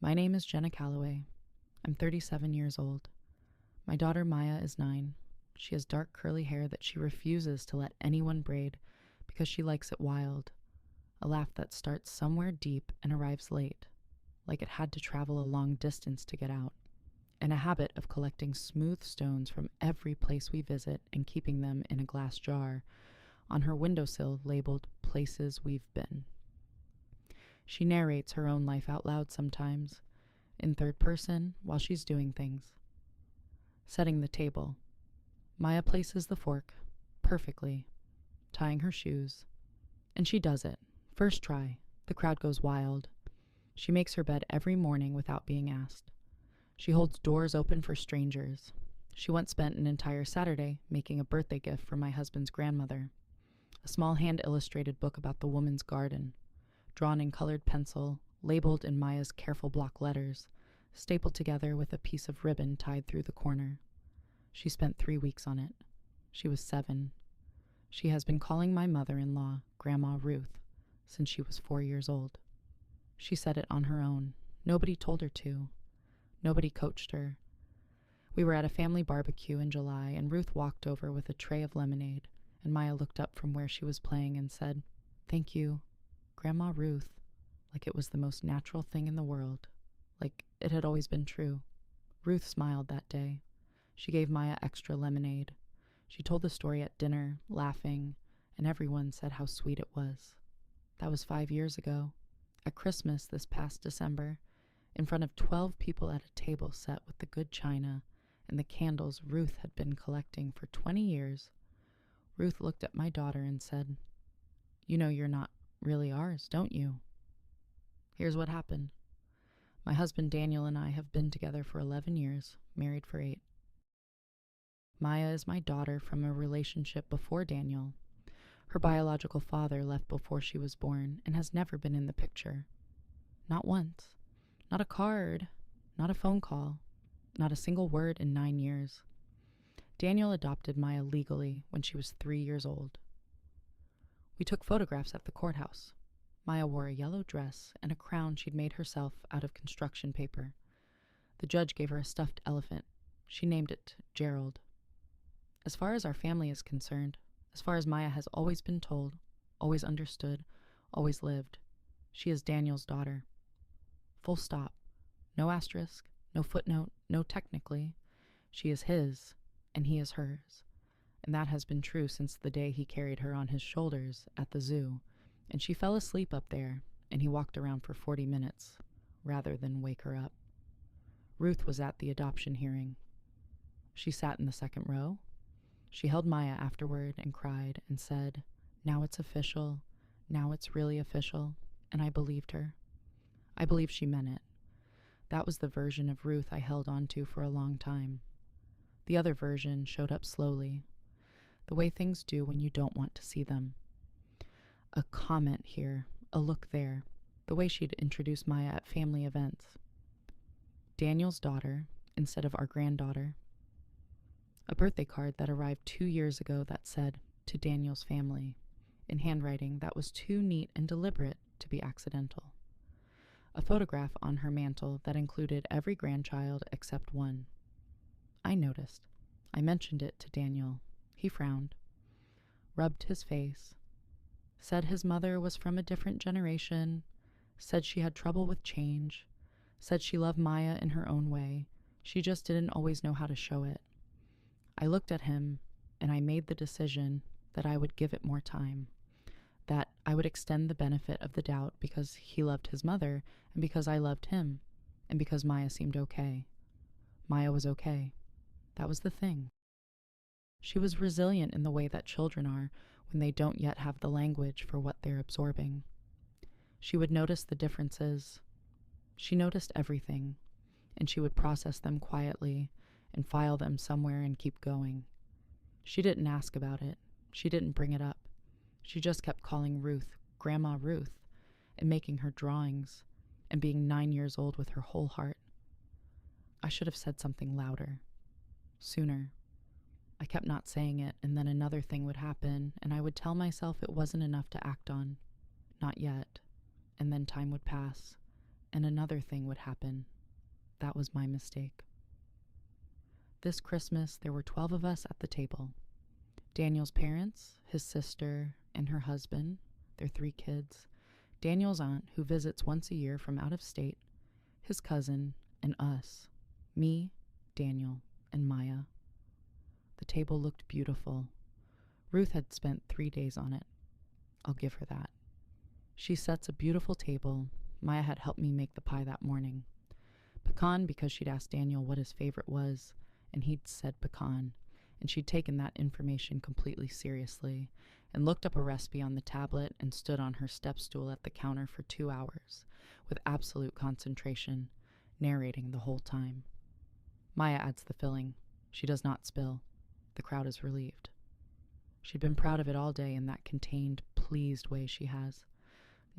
My name is Jenna Calloway. I'm 37 years old. My daughter Maya is 9. She has dark curly hair that she refuses to let anyone braid because she likes it wild, a laugh that starts somewhere deep and arrives late, like it had to travel a long distance to get out, and a habit of collecting smooth stones from every place we visit and keeping them in a glass jar on her windowsill labeled Places We've Been. She narrates her own life out loud sometimes, in third person while she's doing things. Setting the table. Maya places the fork perfectly, tying her shoes, and she does it. First try. The crowd goes wild. She makes her bed every morning without being asked. She holds doors open for strangers. She once spent an entire Saturday making a birthday gift for my husband's grandmother, a small hand-illustrated book about the woman's garden, drawn in colored pencil, labeled in Maya's careful block letters, stapled together with a piece of ribbon tied through the corner. She spent 3 weeks on it. She was 7. She has been calling my mother-in-law Grandma Ruth since she was 4 years old. She said it on her own. Nobody told her to. Nobody coached her. We were at a family barbecue in July, and Ruth walked over with a tray of lemonade, and Maya looked up from where she was playing and said, "Thank you, Grandma Ruth," like it was the most natural thing in the world, like it had always been true. Ruth smiled that day. She gave Maya extra lemonade. She told the story at dinner, laughing, and everyone said how sweet it was. That was 5 years ago, at Christmas this past December, in front of 12 people at a table set with the good china and the candles Ruth had been collecting for 20 years. Ruth looked at my daughter and said, "You know you're not really ours, don't you?" Here's what happened. My husband Daniel and I have been together for 11 years, married for 8. Maya is my daughter from a relationship before Daniel. Her biological father left before she was born and has never been in the picture. Not once. Not a card. Not a phone call. Not a single word in 9 years. Daniel adopted Maya legally when she was 3 years old. We took photographs at the courthouse. Maya wore a yellow dress and a crown she'd made herself out of construction paper. The judge gave her a stuffed elephant. She named it Gerald. As far as our family is concerned, as far as Maya has always been told, always understood, always lived, she is Daniel's daughter. Full stop. No asterisk, no footnote, no technically. She is his, and he is hers. And that has been true since the day he carried her on his shoulders at the zoo, and she fell asleep up there, and he walked around for 40 minutes, rather than wake her up. Ruth was at the adoption hearing. She sat in the second row. She held Maya afterward and cried and said, "Now it's official. Now it's really official." And I believed her. I believe she meant it. That was the version of Ruth I held on to for a long time. The other version showed up slowly, the way things do when you don't want to see them. A comment here, a look there, the way she'd introduce Maya at family events. Daniel's daughter instead of our granddaughter. A birthday card that arrived 2 years ago that said, "To Daniel's family," in handwriting that was too neat and deliberate to be accidental. A photograph on her mantle that included every grandchild except one. I noticed. I mentioned it to Daniel. He frowned, rubbed his face, said his mother was from a different generation, said she had trouble with change, said she loved Maya in her own way. She just didn't always know how to show it. I looked at him, and I made the decision that I would give it more time, that I would extend the benefit of the doubt because he loved his mother, and because I loved him, and because Maya seemed okay. Maya was okay. That was the thing. She was resilient in the way that children are when they don't yet have the language for what they're absorbing. She would notice the differences. She noticed everything, and she would process them quietly and file them somewhere and keep going. She didn't ask about it. She didn't bring it up. She just kept calling Ruth Grandma Ruth and making her drawings and being 9 years old with her whole heart. I should have said something louder, sooner. I kept not saying it, and then another thing would happen, and I would tell myself it wasn't enough to act on. Not yet. And then time would pass, and another thing would happen. That was my mistake. This Christmas, there were 12 of us at the table. Daniel's parents, his sister, and her husband, their 3 kids, Daniel's aunt, who visits once a year from out of state, his cousin, and us, me, Daniel, and Maya. The table looked beautiful. Ruth had spent 3 days on it. I'll give her that. She sets a beautiful table. Maya had helped me make the pie that morning. Pecan, because she'd asked Daniel what his favorite was, and he'd said pecan, and she'd taken that information completely seriously, and looked up a recipe on the tablet and stood on her step stool at the counter for 2 hours, with absolute concentration, narrating the whole time. Maya adds the filling. She does not spill. The crowd is relieved. She'd been proud of it all day in that contained, pleased way she has.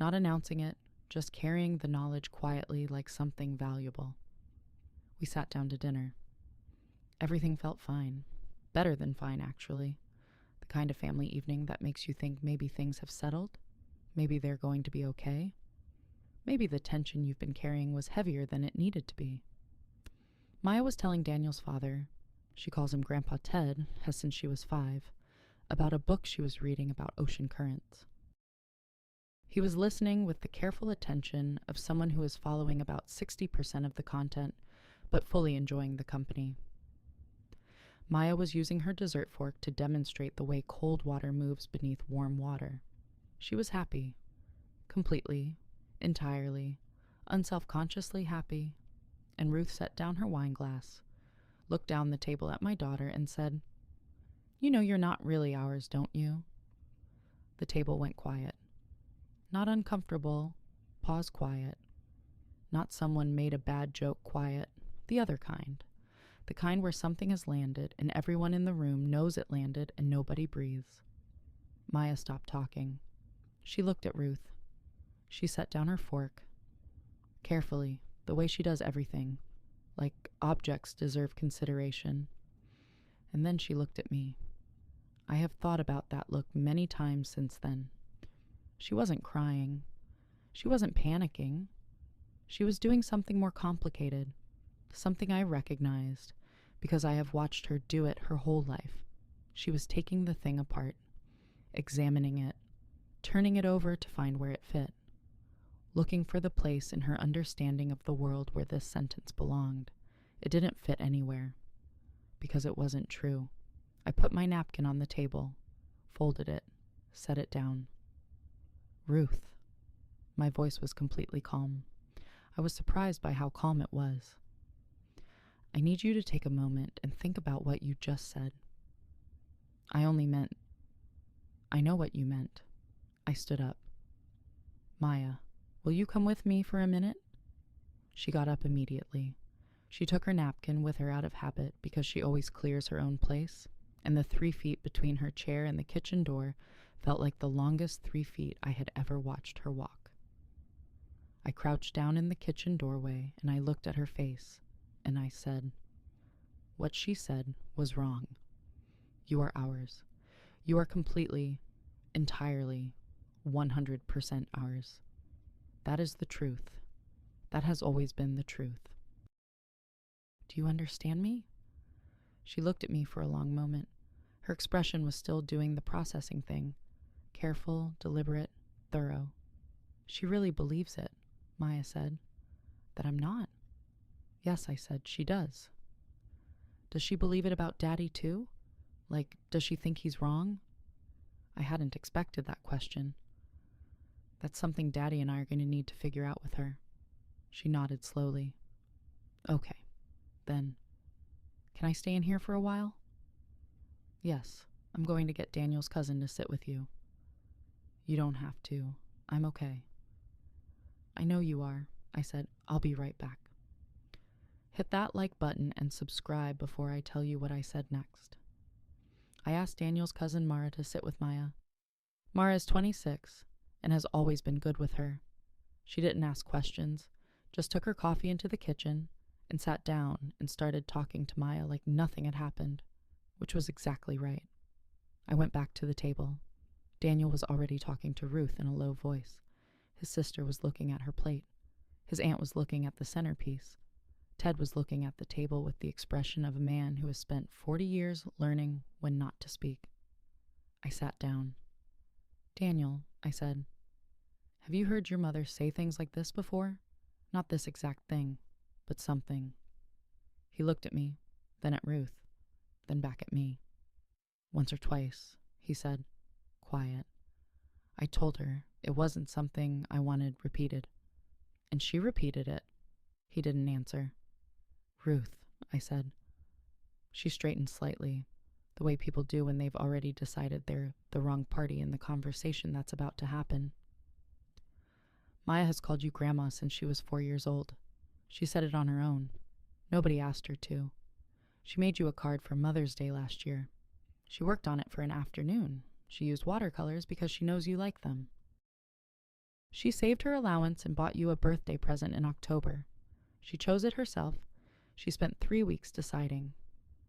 Not announcing it, just carrying the knowledge quietly like something valuable. We sat down to dinner. Everything felt fine. Better than fine, actually. The kind of family evening that makes you think maybe things have settled. Maybe they're going to be okay. Maybe the tension you've been carrying was heavier than it needed to be. Maya was telling Daniel's father, she calls him Grandpa Ted, has since she was 5, about a book she was reading about ocean currents. He was listening with the careful attention of someone who is following about 60% of the content, but fully enjoying the company. Maya was using her dessert fork to demonstrate the way cold water moves beneath warm water. She was happy. Completely, entirely, unselfconsciously happy. And Ruth set down her wine glass, looked down the table at my daughter, and said, "You know you're not really ours, don't you?" The table went quiet. Not uncomfortable, pause quiet. Not someone made a bad joke quiet, the other kind. The kind where something has landed and everyone in the room knows it landed and nobody breathes. Maya stopped talking. She looked at Ruth. She set down her fork. Carefully, the way she does everything, like objects deserve consideration. And then she looked at me. I have thought about that look many times since then. She wasn't crying. She wasn't panicking. She was doing something more complicated, something I recognized, because I have watched her do it her whole life. She was taking the thing apart, examining it, turning it over to find where it fit, looking for the place in her understanding of the world where this sentence belonged. It didn't fit anywhere, because it wasn't true. I put my napkin on the table, folded it, set it down. Ruth. My voice was completely calm. I was surprised by how calm it was. I need you to take a moment and think about what you just said. I know what you meant. I stood up. Maya, will you come with me for a minute? She got up immediately. She took her napkin with her out of habit because she always clears her own place, and the 3 feet between her chair and the kitchen door felt like the longest 3 feet I had ever watched her walk. I crouched down in the kitchen doorway and I looked at her face, and I said, "What she said was wrong. You are ours. You are completely, entirely, 100% ours. That is the truth. That has always been the truth. Do you understand me?" She looked at me for a long moment. Her expression was still doing the processing thing. Careful, deliberate, thorough. She really believes it, Maya said. That I'm not? Yes, I said, she does. Does she believe it about Daddy too? Like, does she think he's wrong? I hadn't expected that question. That's something Daddy and I are going to need to figure out with her. She nodded slowly. Okay, then, can I stay in here for a while? Yes, I'm going to get Daniel's cousin to sit with you. You don't have to. I'm okay. I know you are, I said. I'll be right back. Hit that like button and subscribe before I tell you what I said next. I asked Daniel's cousin Mara to sit with Maya. Mara is 26 and has always been good with her. She didn't ask questions, just took her coffee into the kitchen and sat down and started talking to Maya like nothing had happened, which was exactly right. I went back to the table. Daniel was already talking to Ruth in a low voice. His sister was looking at her plate. His aunt was looking at the centerpiece. Ted was looking at the table with the expression of a man who has spent 40 years learning when not to speak. I sat down. "Daniel," I said, "have you heard your mother say things like this before? Not this exact thing, but something." He looked at me, then at Ruth, then back at me. "Once or twice," he said, quiet. I told her it wasn't something I wanted repeated, and she repeated it. He didn't answer. "Ruth," I said. She straightened slightly, the way people do when they've already decided they're the wrong party in the conversation that's about to happen. "Maya has called you Grandma since she was 4 years old. She said it on her own. Nobody asked her to. She made you a card for Mother's Day last year. She worked on it for an afternoon. She used watercolors because she knows you like them. She saved her allowance and bought you a birthday present in October. She chose it herself. She spent 3 weeks deciding.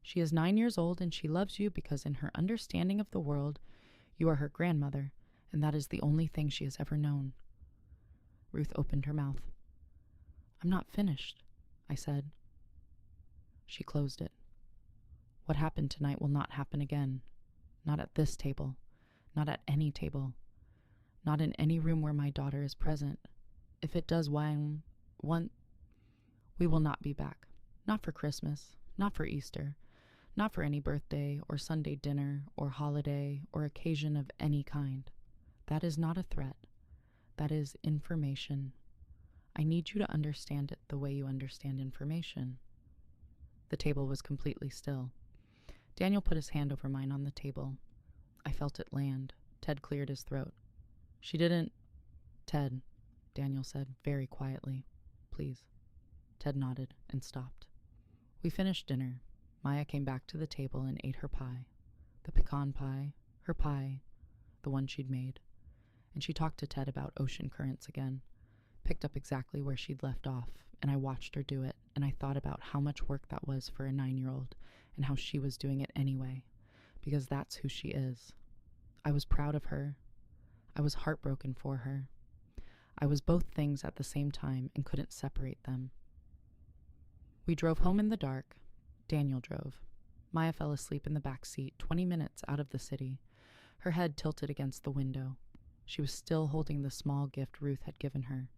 She is 9 years old and she loves you because in her understanding of the world, you are her grandmother, and that is the only thing she has ever known." Ruth opened her mouth. "I'm not finished," I said. She closed it. "What happened tonight will not happen again. Not at this table. Not at any table. Not in any room where my daughter is present. If it does, we will not be back. Not for Christmas. Not for Easter. Not for any birthday or Sunday dinner or holiday or occasion of any kind. That is not a threat. That is information. I need you to understand it the way you understand information." The table was completely still. Daniel put his hand over mine on the table. I felt it land. Ted cleared his throat. "She didn't—" "Ted," Daniel said very quietly. "Please." Ted nodded and stopped. We finished dinner. Maya came back to the table and ate her pie. The pecan pie, her pie, the one she'd made. And she talked to Ted about ocean currents again. Picked up exactly where she'd left off, and I watched her do it, and I thought about how much work that was for a 9-year-old, and how she was doing it anyway, because that's who she is. I was proud of her. I was heartbroken for her. I was both things at the same time and couldn't separate them. We drove home in the dark. Daniel drove. Maya fell asleep in the back seat 20 minutes out of the city, her head tilted against the window. She was still holding the small gift Ruth had given her.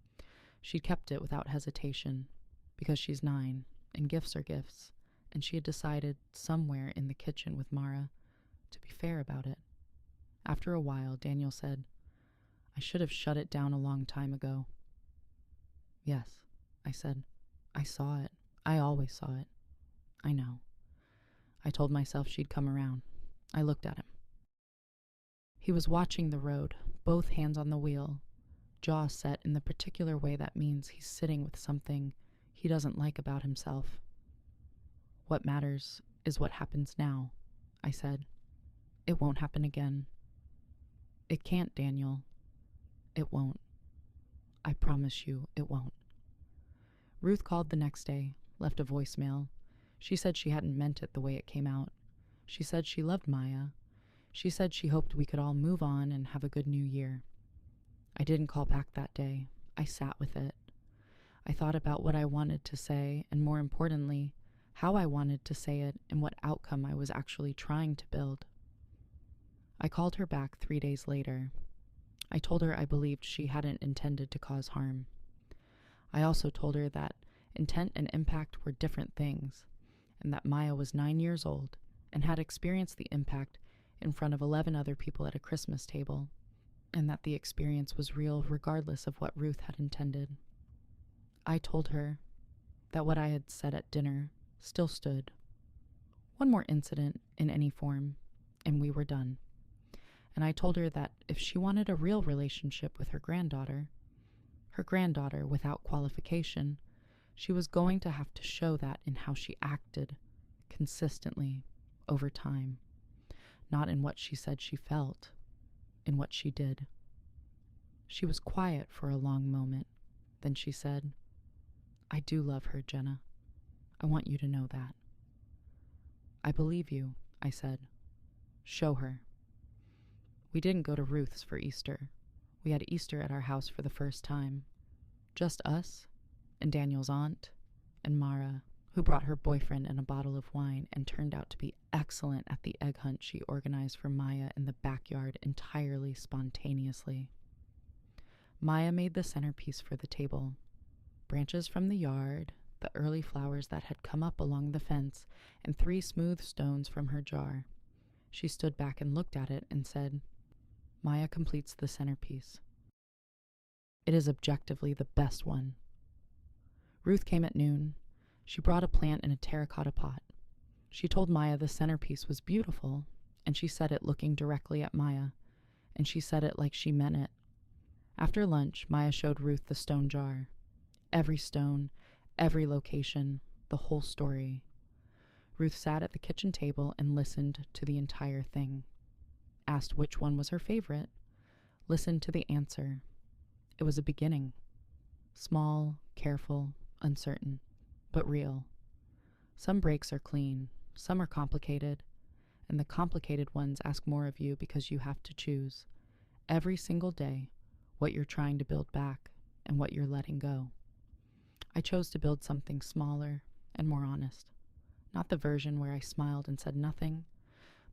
She'd kept it without hesitation, because she's 9, and gifts are gifts, and she had decided somewhere in the kitchen with Mara to be fair about it. After a while, Daniel said, "I should have shut it down a long time ago." "Yes," I said. "I saw it. I always saw it. I know." I told myself she'd come around. I looked at him. He was watching the road, both hands on the wheel, jaw set in the particular way that means he's sitting with something he doesn't like about himself. "What matters is what happens now," I said. "It won't happen again." "It can't, Daniel. It won't. I promise you it won't." Ruth called the next day, left a voicemail. She said she hadn't meant it the way it came out. She said she loved Maya. She said she hoped we could all move on and have a good new year. I didn't call back that day. I sat with it. I thought about what I wanted to say, and more importantly, how I wanted to say it and what outcome I was actually trying to build. I called her back 3 days later. I told her I believed she hadn't intended to cause harm. I also told her that intent and impact were different things, and that Maya was 9 years old and had experienced the impact in front of 11 other people at a Christmas table, and that the experience was real regardless of what Ruth had intended. I told her that what I had said at dinner still stood. One more incident in any form, and we were done. And I told her that if she wanted a real relationship with her granddaughter without qualification, she was going to have to show that in how she acted, consistently, over time. Not in what she said she felt, in what she did. She was quiet for a long moment. Then she said, "I do love her, Jenna. I want you to know that." "I believe you," I said. "Show her." We didn't go to Ruth's for Easter. We had Easter at our house for the first time. Just us and Daniel's aunt, and Mara, who brought her boyfriend and a bottle of wine and turned out to be excellent at the egg hunt she organized for Maya in the backyard entirely spontaneously. Maya made the centerpiece for the table. Branches from the yard, the early flowers that had come up along the fence, and 3 smooth stones from her jar. She stood back and looked at it and said, "Maya completes the centerpiece. It is objectively the best one." Ruth came at noon. She brought a plant in a terracotta pot. She told Maya the centerpiece was beautiful, and she said it looking directly at Maya, and she said it like she meant it. After lunch, Maya showed Ruth the stone jar. Every stone, every location, the whole story. Ruth sat at the kitchen table and listened to the entire thing. Asked which one was her favorite. Listened to the answer. It was a beginning. Small, careful, uncertain, but real. Some breaks are clean, some are complicated, and the complicated ones ask more of you because you have to choose, every single day, what you're trying to build back and what you're letting go. I chose to build something smaller and more honest. Not the version where I smiled and said nothing,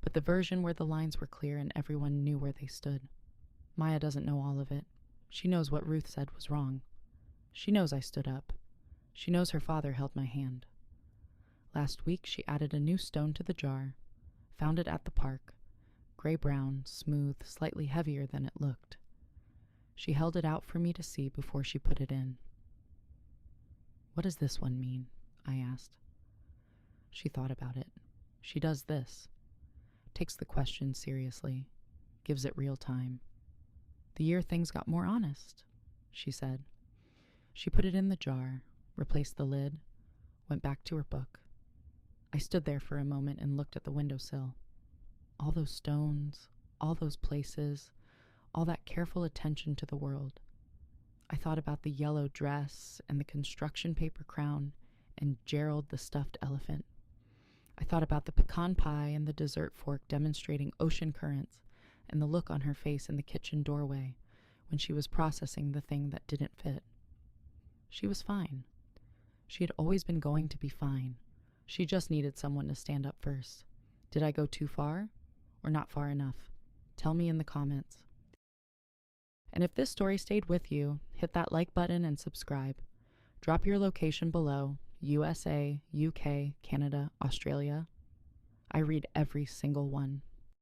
but the version where the lines were clear and everyone knew where they stood. Maya doesn't know all of it. She knows what Ruth said was wrong. She knows I stood up. She knows her father held my hand. Last week she added a new stone to the jar, found it at the park, gray-brown, smooth, slightly heavier than it looked. She held it out for me to see before she put it in. "What does this one mean?" I asked. She thought about it. She does this. Takes the question seriously. Gives it real time. "The year things got more honest," she said. She put it in the jar, replaced the lid, went back to her book. I stood there for a moment and looked at the windowsill. All those stones, all those places, all that careful attention to the world. I thought about the yellow dress and the construction paper crown and Gerald the stuffed elephant. I thought about the pecan pie and the dessert fork demonstrating ocean currents and the look on her face in the kitchen doorway when she was processing the thing that didn't fit. She was fine. She had always been going to be fine. She just needed someone to stand up first. Did I go too far or not far enough? Tell me in the comments. And if this story stayed with you, hit that like button and subscribe. Drop your location below, USA, UK, Canada, Australia. I read every single one.